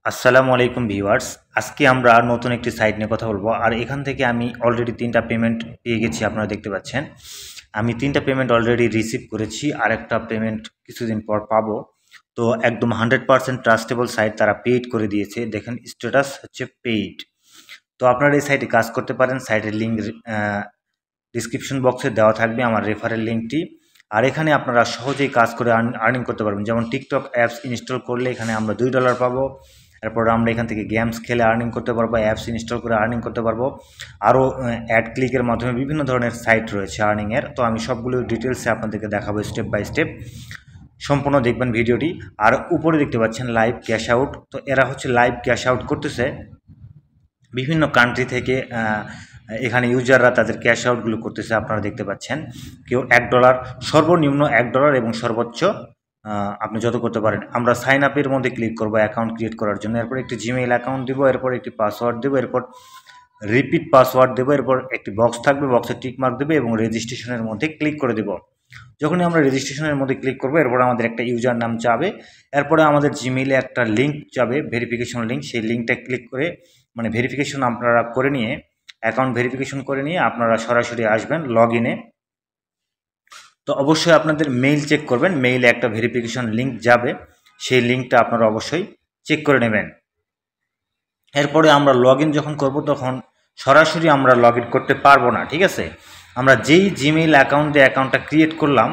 আসসালামু আলাইকুম ভিউয়ার্স। আজকে আমরা নতুন একটি সাইট নিয়ে কথা বলবো। আর এখান থেকে আমি অলরেডি 3টা পেমেন্ট পেয়ে গেছি, আপনারা দেখতে পাচ্ছেন। আমি 3টা পেমেন্ট অলরেডি রিসিভ করেছি, আর একটা পেমেন্ট কিছুদিন পর পাবো। তো একদম 100% ট্রাস্টেবল সাইট, তারা পেইড করে দিয়েছে। দেখেন স্ট্যাটাস হচ্ছে পেইড। তো আপনারা এই সাইটে কাজ করতে পারেন। সাইটের লিঙ্ক ডিসক্রিপশন বক্সে দেওয়া থাকবে, আমার রেফারেল লিঙ্কটি। আর এখানে আপনারা সহজেই কাজ করে আর্নিং করতে পারবেন। যেমন টিকটক অ্যাপস ইনস্টল করলে এখানে আমরা $2 পাবো। এরপর আমরা এখান থেকে গেমস খেলে আর্নিং করতে পারবো, অ্যাপস ইনস্টল করে আর্নিং করতে পারবো। আরও অ্যাড ক্লিকের মাধ্যমে বিভিন্ন ধরনের সাইট রয়েছে আর্নিংয়ের। তো আমি সবগুলো ডিটেলসে আপনাদেরকে দেখাবো স্টেপ বাই স্টেপ। সম্পূর্ণ দেখবেন ভিডিওটি। আর উপরে দেখতে পাচ্ছেন লাইভ ক্যাশ আউট। তো এরা হচ্ছে লাইভ ক্যাশ আউট করতেছে বিভিন্ন কান্ট্রি থেকে। এখানে ইউজাররা তাদের ক্যাশ আউটগুলো করতেছে, আপনারা দেখতে পাচ্ছেন। কেউ $1, সর্বনিম্ন $1 এবং সর্বোচ্চ আপনি যত করতে পারেন। আমরা সাইন আপের মধ্যে ক্লিক করব অ্যাকাউন্ট ক্রিয়েট করার জন্য। এরপর একটি জিমেইল অ্যাকাউন্ট দেবো, এরপর একটি পাসওয়ার্ড দেবো, এরপর রিপিট পাসওয়ার্ড দেবো, এরপর একটি বক্স থাকবে, বক্সে টিক মার্ক দেবে এবং রেজিস্ট্রেশনের মধ্যে ক্লিক করে দেবো। যখনই আমরা রেজিস্ট্রেশনের মধ্যে ক্লিক করবো, এরপর আমাদের একটা ইউজার নাম চাবে, এরপরে আমাদের জিমেইলে একটা লিঙ্ক যাবে, ভেরিফিকেশন লিঙ্ক। সেই লিঙ্কটা ক্লিক করে মানে ভেরিফিকেশন আপনারা করে নিয়ে, অ্যাকাউন্ট ভেরিফিকেশন করে নিয়ে আপনারা সরাসরি আসবেন লগ ইনে। তো অবশ্যই আপনাদের মেইল চেক করবেন, মেইলে একটা ভেরিফিকেশন লিঙ্ক যাবে, সেই লিঙ্কটা আপনারা অবশ্যই চেক করে নেবেন। এরপরে আমরা লগ ইন যখন করবো, তখন সরাসরি আমরা লগ ইন করতে পারবো না, ঠিক আছে। আমরা যেই জিমেইল অ্যাকাউন্ট দিয়ে অ্যাকাউন্টটা ক্রিয়েট করলাম,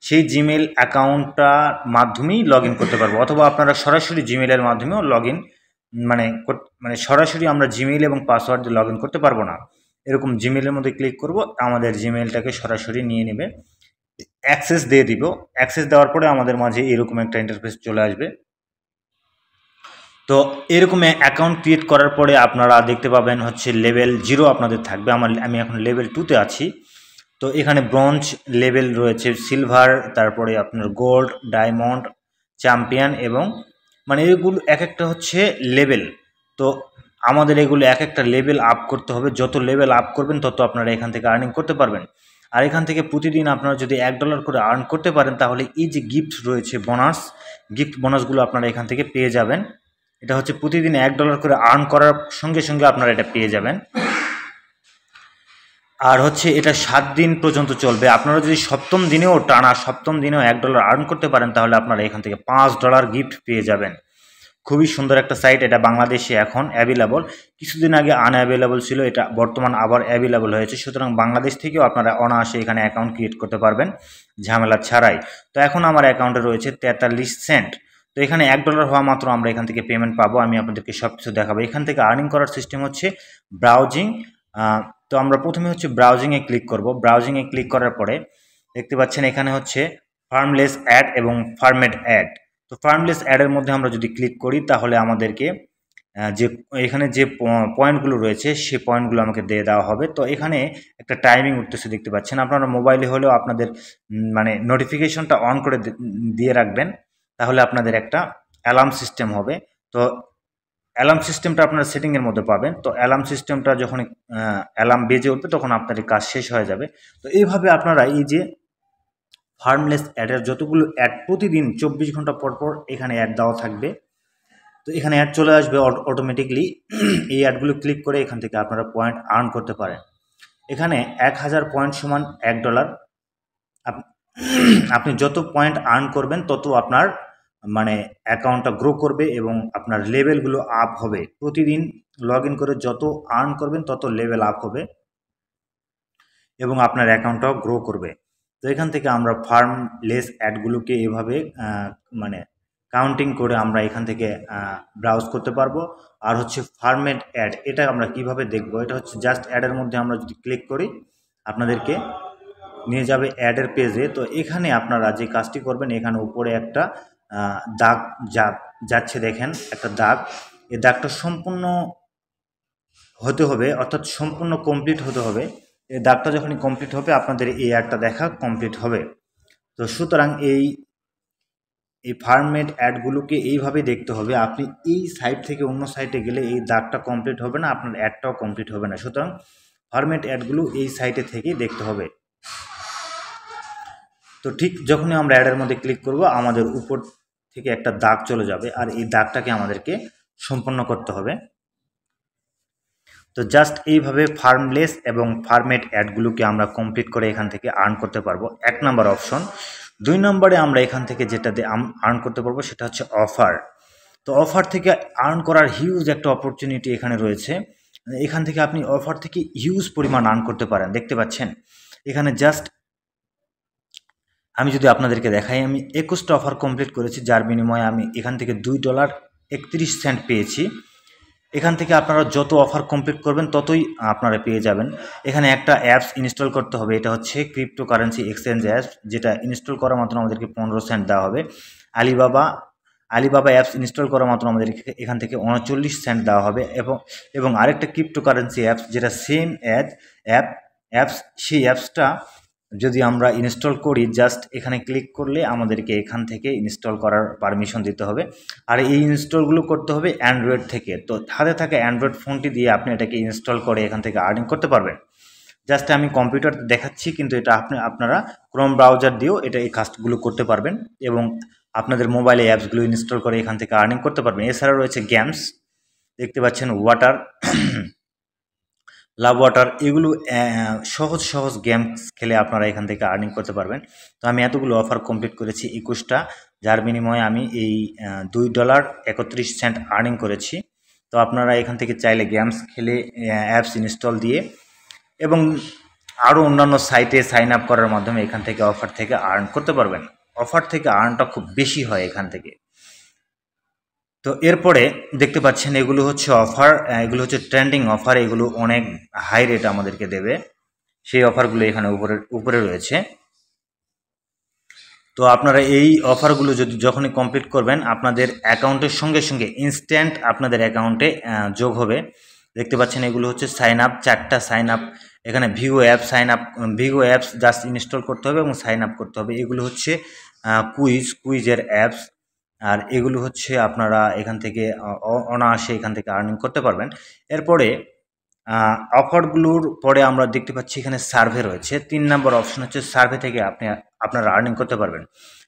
সেই জিমেইল অ্যাকাউন্টটার মাধ্যমেই লগ ইন করতে পারবো। অথবা আপনারা সরাসরি জিমেইলের মাধ্যমেও লগ ইন মানে সরাসরি আমরা জিমেইল এবং পাসওয়ার্ড দিয়ে লগ ইন করতে পারবো না। এরকম জিমেইলের মধ্যে ক্লিক করব, আমাদের জিমেইলটাকে সরাসরি নিয়ে নেবে, অ্যাক্সেস দিয়ে দিব। অ্যাক্সেস দেওয়ার পরে আমাদের মাঝে এরকম একটা ইন্টারফেস চলে আসবে। তো এরকম অ্যাকাউন্ট ক্রিয়েট করার পরে আপনারা দেখতে পাবেন হচ্ছে লেভেল 0 আপনাদের থাকবে। আমি এখন লেভেল 2তে আছি। তো এখানে ব্রোঞ্জ লেভেল রয়েছে, সিলভার, তারপরে আপনার গোল্ড, ডায়মন্ড, চ্যাম্পিয়ন, এবং মানে এগুলো এক একটা হচ্ছে লেভেল। তো আমাদের এগুলো এক একটা লেভেল আপ করতে হবে। যত লেভেল আপ করবেন তত আপনারা এখান থেকে আর্নিং করতে পারবেন। আর এখান থেকে প্রতিদিন আপনারা যদি $1 করে আর্ন করতে পারেন, তাহলে এই যে গিফট রয়েছে, গিফট বোনাসগুলো আপনারা এখান থেকে পেয়ে যাবেন। এটা হচ্ছে প্রতিদিন $1 করে আর্ন করার সঙ্গে সঙ্গে আপনারা এটা পেয়ে যাবেন। আর হচ্ছে এটা 7 দিন পর্যন্ত চলবে। আপনারা যদি সপ্তম দিনেও $1 আর্ন করতে পারেন, তাহলে আপনারা এখান থেকে $5 গিফট পেয়ে যাবেন। খুবই সুন্দর একটা সাইট। এটা বাংলাদেশে এখন অ্যাভেলেবল, কিছুদিন আগে আনঅ্যাভেলেবল ছিল, এটা বর্তমান আবার অ্যাভেলেবল হয়েছে। সুতরাং বাংলাদেশ থেকেও আপনারা অনায়াসে এখানে অ্যাকাউন্ট ক্রিয়েট করতে পারবেন ঝামেলা ছাড়াই। তো এখন আমার অ্যাকাউন্টে রয়েছে 43 সেন্ট। তো এখানে $1 হওয়া মাত্র আমরা এখান থেকে পেমেন্ট পাবো। আমি আপনাদেরকে সব কিছু দেখাবো। এখান থেকে আর্নিং করার সিস্টেম হচ্ছে ব্রাউজিং। তো আমরা প্রথমে হচ্ছে ব্রাউজিংয়ে ক্লিক করব। ব্রাউজিংয়ে ক্লিক করার পরে দেখতে পাচ্ছেন এখানে হচ্ছে ফার্মলেস অ্যাড এবং ফার্মেড অ্যাড। তো ফার্মলেস অ্যাডের মধ্যে আমরা যদি ক্লিক করি, তাহলে আমাদেরকে যে এখানে যে পয়েন্টগুলো রয়েছে, সেই পয়েন্টগুলো আমাকে দিয়ে দেওয়া হবে। তো এখানে একটা টাইমিং উঠতেছে, দেখতে পাচ্ছেন। আপনারা মোবাইলে হলেও আপনাদের মানে নোটিফিকেশনটা অন করে দিয়ে রাখবেন, তাহলে আপনাদের একটা অ্যালার্ম সিস্টেম হবে। তো অ্যালার্ম সিস্টেমটা আপনারা সেটিংয়ের মধ্যে পাবেন। তো অ্যালার্ম সিস্টেমটা যখন অ্যালার্ম বেজে উঠবে, তখন আপনার কাজ শেষ হয়ে যাবে। তো এইভাবে আপনারা এই যে ফার্মলেস অ্যাডের যতগুলো অ্যাড, প্রতিদিন 24 ঘন্টা পর পর এখানে অ্যাড দেওয়া থাকবে। তো এখানে অ্যাড চলে আসবে অটোমেটিকলি। এই অ্যাডগুলো ক্লিক করে এখান থেকে আপনারা পয়েন্ট আর্ন করতে পারেন। এখানে 1000 পয়েন্ট সমান $1। আপনি যত পয়েন্ট আর্ন করবেন, তত আপনার মানে অ্যাকাউন্টটা গ্রো করবে এবং আপনার লেভেলগুলো আপ হবে। প্রতিদিন লগ ইন করে যত আর্ন করবেন, তত লেভেল আপ হবে এবং আপনার অ্যাকাউন্টটাও গ্রো করবে। তো এখান থেকে আমরা ফার্মলেস অ্যাডগুলোকে এভাবে মানে কাউন্টিং করে আমরা এখান থেকে ব্রাউজ করতে পারবো। আর হচ্ছে ফার্মেড অ্যাড, এটা আমরা কিভাবে দেখব? এটা হচ্ছে জাস্ট অ্যাডের মধ্যে আমরা যদি ক্লিক করি, আপনাদেরকে নিয়ে যাবে অ্যাডের পেজে। তো এখানে আপনারা যে কাজটি করবেন, এখানে উপরে একটা দাগ যাচ্ছে, দেখেন একটা দাগ। এই দাগটা সম্পূর্ণ হতে হবে, অর্থাৎ সম্পূর্ণ কমপ্লিট হতে হবে। এই দাগটা যখনই কমপ্লিট হবে, আপনাদের এই অ্যাডটা দেখা কমপ্লিট হবে। তো সুতরাং এই ফার্মেড অ্যাডগুলোকে এইভাবে দেখতে হবে। আপনি এই সাইট থেকে অন্য সাইটে গেলে এই দাগটা কমপ্লিট হবে না, আপনার অ্যাডটাও কমপ্লিট হবে না। সুতরাং ফার্মেড অ্যাডগুলো এই সাইটে থেকেই দেখতে হবে। তো ঠিক যখনই আমরা অ্যাডের মধ্যে ক্লিক করব, আমাদের উপর থেকে একটা দাগ চলে যাবে, আর এই দাগটাকে আমাদেরকে সম্পন্ন করতে হবে। তো জাস্ট এইভাবে ফার্মলেস এবং ফার্মেড অ্যাডগুলোকে আমরা কমপ্লিট করে এখান থেকে আর্ন করতে পারবো, 1 নম্বর অপশন। 2 নম্বরে আমরা এখান থেকে যেটা দিয়ে আর্ন করতে পারবো সেটা হচ্ছে অফার। তো অফার থেকে আর্ন করার হিউজ একটা অপরচুনিটি এখানে রয়েছে। এখান থেকে আপনি অফার থেকে হিউজ পরিমাণ আর্ন করতে পারেন। দেখতে পাচ্ছেন এখানে জাস্ট আমি যদি আপনাদেরকে দেখাই, আমি 21টা অফার কমপ্লিট করেছি, যার বিনিময়ে আমি এখান থেকে $2.31 পেয়েছি। এখান থেকে আপনারা যত অফার কমপ্লিট করবেন ততই আপনারা পেয়ে যাবেন। এখানে একটা অ্যাপস ইনস্টল করতে হবে, এটা হচ্ছে ক্রিপ্টোকারেন্সি এক্সচেঞ্জ অ্যাপস, যেটা ইনস্টল করার মাত্র আমাদেরকে 15 সেন্ট দেওয়া হবে। আলিবাবা অ্যাপস ইনস্টল করার মাত্র আমাদেরকে এখান থেকে 39 সেন্ট দেওয়া হবে। এবং আরেকটা ক্রিপ্টোকারেন্সি অ্যাপস যেটা সেম অ্যাপস, সেই অ্যাপসটা যদি আমরা ইনস্টল করি, জাস্ট এখানে ক্লিক করলে আমাদেরকে এখান থেকে ইনস্টল করার পারমিশন দিতে হবে। আর এই ইনস্টলগুলো করতে হবে অ্যান্ড্রয়েড থেকে। তো হাতে থাকা অ্যান্ড্রয়েড ফোনটি দিয়ে আপনি এটাকে ইনস্টল করে এখান থেকে আর্নিং করতে পারবেন। জাস্ট আমি কম্পিউটার দেখাচ্ছি, কিন্তু এটা আপনারা ক্রোম ব্রাউজার দিয়েও এই কাজগুলো করতে পারবেন এবং আপনাদের মোবাইলে অ্যাপসগুলো ইনস্টল করে এখান থেকে আর্নিং করতে পারবেন। এছাড়া রয়েছে গেমস, দেখতে পাচ্ছেন ওয়াটার, লাভ ওয়াটার, এগুলো সহজ গেমস খেলে আপনারা এখান থেকে আর্নিং করতে পারবেন। তো আমি এতগুলো অফার কমপ্লিট করেছি 21টা, যার বিনিময়ে আমি এই $2.31 আর্নিং করেছি। তো আপনারা এখান থেকে চাইলে গেমস খেলে অ্যাপস ইনস্টল দিয়ে এবং আরও অন্যান্য সাইটে সাইন আপ করার মাধ্যমে এখান থেকে অফার থেকে আর্ন করতে পারবেন। অফার থেকে আর্নটা খুব বেশি হয় এখান থেকে। তো এরপরে দেখতে পাচ্ছেন এগুলো হচ্ছে অফার, এগুলো হচ্ছে ট্রেন্ডিং অফার, এগুলো অনেক হাই রেট আমাদেরকে দেবে, সেই অফারগুলো এখানে উপরে রয়েছে। তো আপনারা এই অফারগুলো যখনই কমপ্লিট করবেন, আপনাদের অ্যাকাউন্টের সঙ্গে সঙ্গে ইনস্ট্যান্ট আপনাদের অ্যাকাউন্টে যোগ হবে। দেখতে পাচ্ছেন এগুলো হচ্ছে সাইন আপ, 4টা সাইন আপ, এখানে ভিগো অ্যাপস জাস্ট ইনস্টল করতে হবে এবং সাইন আপ করতে হবে। এগুলো হচ্ছে কুইজের অ্যাপস, আর এগুলো হচ্ছে আপনারা এখান থেকে অনায়াসে এখান থেকে আর্নিং করতে পারবেন। এরপরে অফারগুলোর পরে আমরা দেখতে পাচ্ছি এখানে সার্ভে রয়েছে। 3 নম্বর অপশন হচ্ছে সার্ভে থেকে আপনারা আর্নিং করতে পারবেন।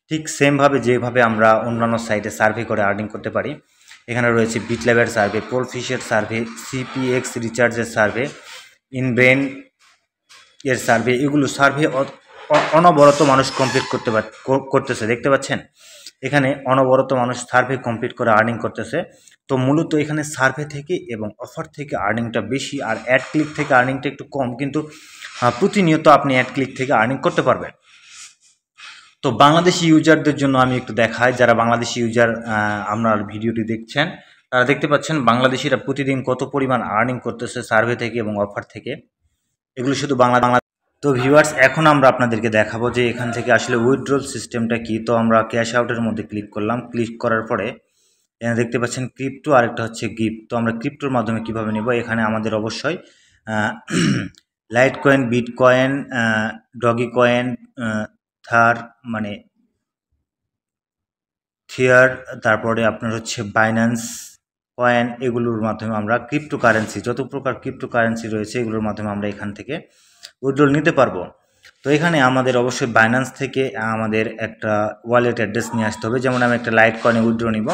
ঠিক সেমভাবে যেভাবে আমরা অন্যান্য সাইটে সার্ভে করে আর্নিং করতে পারি, এখানে রয়েছে বিটল্যাবের সার্ভে, পোলফিশের সার্ভে, সিপিএক্স রিচার্জের সার্ভে, ইনব্রেন এর সার্ভে। এগুলো সার্ভে অনবরত মানুষ কমপ্লিট করতেছে। দেখতে পাচ্ছেন এখানে অনবরত মানুষ সার্ভে কমপ্লিট করে আর্নিং করতেছে। তো মূলত এখানে সার্ভে থেকে এবং অফার থেকে আর্নিংটা বেশি, আর অ্যাড ক্লিক থেকে আর্নিংটা একটু কম, কিন্তু প্রতিনিয়ত আপনি অ্যাড ক্লিক থেকে আর্নিং করতে পারবেন। তো বাংলাদেশি ইউজারদের জন্য আমি একটু দেখাই, যারা বাংলাদেশি ইউজার আপনার ভিডিওটি দেখছেন, তারা দেখতে পাচ্ছেন বাংলাদেশিরা প্রতিদিন কত পরিমাণ আর্নিং করতেছে সার্ভে থেকে এবং অফার থেকে। এগুলো শুধু বাংলা। তো ভিউয়ার্স, এখন আমরা আপনাদেরকে দেখাবো যে এখান থেকে আসলে উইথড্রল সিস্টেমটা কি। তো আমরা ক্যাশ আউটের মধ্যে ক্লিক করলাম, ক্লিক করার পরে এখানে দেখতে পাচ্ছেন ক্রিপ্টো, আরেকটা হচ্ছে গিফট। তো আমরা ক্রিপ্টোর মাধ্যমে কিভাবে নেব, এখানে আমাদের অবশ্যই light coin, bitcoin, doge coin, থিয়ার, তারপরে আপনার হচ্ছে বাইন্যান্স কয়েন, এগুলোর মাধ্যমে আমরা ক্রিপ্টোকারেন্সি, যত প্রকার ক্রিপ্টোকারেন্সি রয়েছে এগুলোর মাধ্যমে আমরা এখান থেকে উইথড্রল নিতে পারবো। তো এখানে আমাদের অবশ্যই বাইন্যান্স থেকে আমাদের একটা ওয়ালেট অ্যাড্রেস নিয়ে আসতে হবে। যেমন আমি একটা লাইট কয়েনে উইথড্র নিব,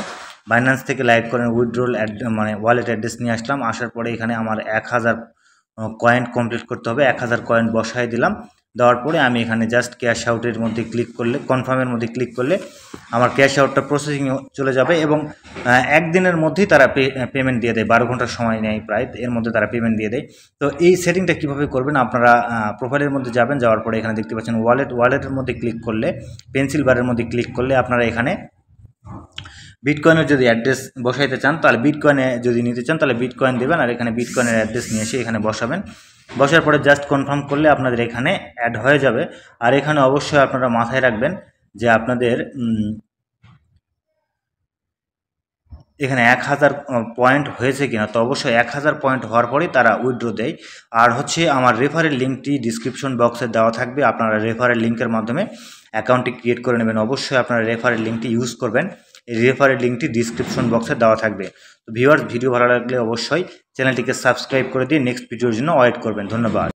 বাইন্যান্স থেকে light coin withdrawal wallet address নিয়ে আসলাম। আসার পরে এখানে আমার 1000 কয়েন কমপ্লিট করতে হবে। 1000 কয়েন বসায় দিলাম, দেওয়ার পরে আমি এখানে জাস্ট ক্যাশ আউটের মধ্যে ক্লিক করলে, কনফার্মের মধ্যে ক্লিক করলে আমার ক্যাশ আউটটা প্রসেসিং চলে যাবে এবং একদিনের মধ্যেই তারা পেমেন্ট দিয়ে দেয়। 12 ঘন্টার সময় নেয় প্রায়, এর মধ্যে তারা পেমেন্ট দিয়ে দেয়। তো এই সেটিংটা কীভাবে করবেন, আপনারা প্রোফাইলের মধ্যে যাবেন, যাওয়ার পরে এখানে দেখতে পাচ্ছেন ওয়ালেটের মধ্যে ক্লিক করলে, পেন্সিল বারের মধ্যে ক্লিক করলে আপনারা এখানে বিটকয়েনের যদি অ্যাড্রেস বসাইতে চান, তাহলে বিটকয়েনে যদি নিতে চান তাহলে বিটকয়েন দেবেন, আর এখানে বিটকয়েনের অ্যাড্রেস নিয়ে এসে এখানে বসাবেন। বসার পরে জাস্ট কনফার্ম করলে আপনাদের এখানে অ্যাড হয়ে যাবে। আর এখানে অবশ্যই আপনারা মাথায় রাখবেন যে আপনাদের এখানে 1000 পয়েন্ট হয়েছে কিনা। তো অবশ্যই 1000 পয়েন্ট হওয়ার পরেই তারা উইথড্র দেয়। আর হচ্ছে আমার রেফারেল লিঙ্কটি ডিসক্রিপশন বক্সে দেওয়া থাকবে, আপনারা রেফারেল লিঙ্কের মাধ্যমে অ্যাকাউন্টটি ক্রিয়েট করে নেবেন। অবশ্যই আপনারা রেফারেল লিঙ্কটি ইউজ করবেন, এই রেফারেল লিঙ্কটি ডিসক্রিপশন বক্সে দেওয়া থাকবে। তো ভিউয়ার্স, ভিডিও ভালো লাগলে অবশ্যই চ্যানেলটিকে সাবস্ক্রাইব করে দিয়ে নেক্সট ভিডিওর জন্য ওয়েট করবেন। ধন্যবাদ।